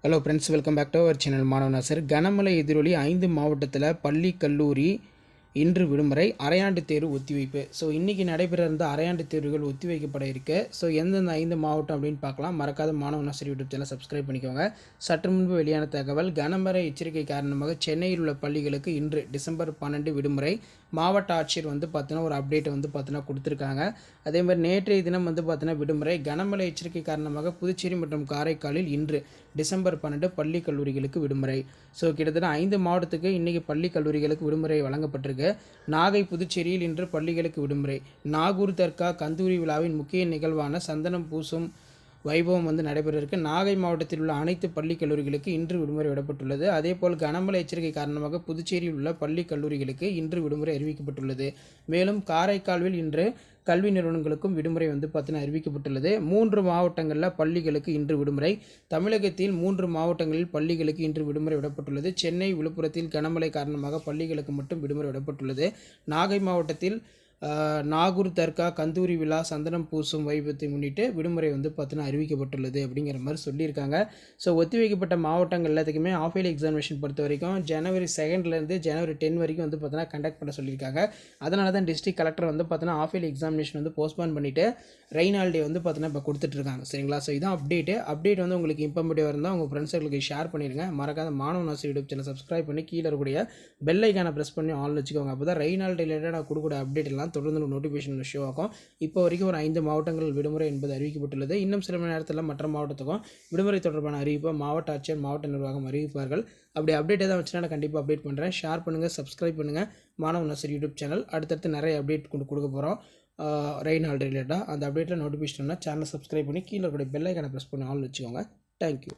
Hello friends, welcome back to our channel மாணவ நாசர். கனமழை எதிரொலி 5 மாவட்டத்தில் பள்ளி கல்லூரி இன்று விடுமுறை, அரையாண்டு தேர்வு ஒத்திவைப்பு. ஸோ இன்றைக்கி நடைபெற இருந்த அரையாண்டு தேர்வுகள் ஒத்திவைக்கப்பட இருக்கு. ஸோ எந்தெந்த 5 மாவட்டம் அப்படின்னு பார்க்கலாம். மறக்காத மாணவ நாசர் யூடியூப் சேனல் சப்ஸ்கிரைப் பண்ணிக்கோங்க. சற்று முன்பு வெளியான தகவல், கனமழை எச்சரிக்கை காரணமாக சென்னையில் உள்ள பள்ளிகளுக்கு இன்று டிசம்பர் 12 விடுமுறை. மாவட்ட ஆட்சியர் பார்த்தீங்கன்னா ஒரு அப்டேட்டை கொடுத்துருக்காங்க. அதே மாதிரி நேற்றைய தினம் பார்த்தீங்கன்னா விடுமுறை. கனமழை எச்சரிக்கை காரணமாக புதுச்சேரி மற்றும் காரைக்காலில் இன்று டிசம்பர் 12 பள்ளி கல்லூரிகளுக்கு விடுமுறை. ஸோ கிட்டத்தட்ட 5 மாவட்டத்துக்கு இன்றைக்கி பள்ளி கல்லூரிகளுக்கு விடுமுறை வழங்கப்பட்டிருக்கு. நாகை, புதுச்சேரியில் இன்று பள்ளிகளுக்கு விடுமுறை. நாகூர் தர்கா கந்தூரி விழாவின் முக்கிய நிகழ்வான சந்தனம் பூசும் வைபவம் நடைபெற இருக்கு. நாகை மாவட்டத்தில் உள்ள அனைத்து பள்ளி கல்லூரிகளுக்கு இன்று விடுமுறை விடப்பட்டுள்ளது. அதேபோல் கனமழை எச்சரிக்கை காரணமாக புதுச்சேரியில் உள்ள பள்ளி கல்லூரிகளுக்கு இன்று விடுமுறை அறிவிக்கப்பட்டுள்ளது. மேலும் காரைக்காலில் இன்று கல்வி நிறுவனங்களுக்கும் விடுமுறை பார்த்தீங்கன்னா அறிவிக்கப்பட்டுள்ளது. 3 மாவட்டங்களில் பள்ளிகளுக்கு இன்று விடுமுறை. தமிழகத்தில் 3 மாவட்டங்களில் பள்ளிகளுக்கு இன்று விடுமுறை விடப்பட்டுள்ளது. சென்னை, விழுப்புரத்தில் கனமழை காரணமாக பள்ளிகளுக்கு மட்டும் விடுமுறை விடப்பட்டுள்ளது. நாகை மாவட்டத்தில் நாகூர் தர்கா கந்தூரி விழா சந்தனம் பூசும் வைபத்தை முன்னிட்டு விடுமுறை பார்த்தீங்கன்னா அறிவிக்கப்பட்டுள்ளது அப்படிங்கிற மாதிரி சொல்லியிருக்காங்க. ஸோ ஒத்திவைக்கப்பட்ட மாவட்டங்கள் எல்லாத்துக்குமே ஆஃப் இயர்லி எக்ஸாமினேஷன் பொறுத்த வரைக்கும் ஜனவரி 2 ஜனவரி 10 வரைக்கும் பார்த்தீங்கன்னா கண்டக்ட் பண்ண சொல்லியிருக்காங்க. அதனால தான் டிஸ்ட்ரிக்ட் கலெக்டர் பார்த்தீங்கன்னா ஆஃப் இயர்லி எக்ஸாமினேஷன் போஸ்ட்போன் பண்ணிவிட்டு ரெயின் ஹாலிடே பார்த்தீங்கன்னா இப்போ கொடுத்துட்ருக்காங்க. சரிங்களா? ஸோ இதான் அப்டேட் உங்களுக்கு இன்ஃபர்மேட்டிவாக இருந்தால் உங்கள் ஃப்ரெண்ட்ஸுகளுக்கு ஷேர் பண்ணிடுங்க. மறக்காத மாணவ நாசர் யூடியூப் சேனல் சப்ஸ்கிரைப் பண்ணி கீழே இருக்கக்கூடிய பெல் ஐக்கானை ப்ரெஸ் பண்ணி ஆன் வச்சுக்கோங்க. அப்போ தான் ரெயின் ஹாலிடே ரிலேட்டடாக நான் கொடுக்கூட அப்டேட் எல்லாம் தொடர்ந்து நோட்டிஃபிகேஷன் ஷோ ஆகும். இப்போ வரைக்கும் ஒரு 5 மாவட்டங்கள் விடுமுறை என்பது அறிவிக்கப்பட்டுள்ளது. இன்னும் சில மணி நேரத்தில் மற்ற மாவட்டத்துக்கும் விடுமுறை தொடர்பான அறிவிப்பை மாவட்ட ஆட்சியர், மாவட்ட நிர்வாகம் அறிவிப்பார்கள். அப்படி அப்டேட் எதாவது வச்சுன்னா நான் கண்டிப்பாக அப்டேட் பண்ணுறேன். ஷேர் பண்ணுங்கள், சப்ஸ்கிரைப் பண்ணுங்கள் மாணவ நாசர் யூடியூப் சேனல். அடுத்தடுத்து நிறைய அப்டேட் கொடுக்க போகிறோம் ரெயின் ஹாலிடே ரிலேட்டாக. அந்த அப்டேட்டில் நோட்டிஃபிகேஷன் சேனலை சப்ஸ்கிரைப் பண்ணி கீழே கூட பெல் ஐக்கானை ப்ரெஸ் பண்ணி ஆல் வச்சுக்கோங்க. தேங்க்யூ.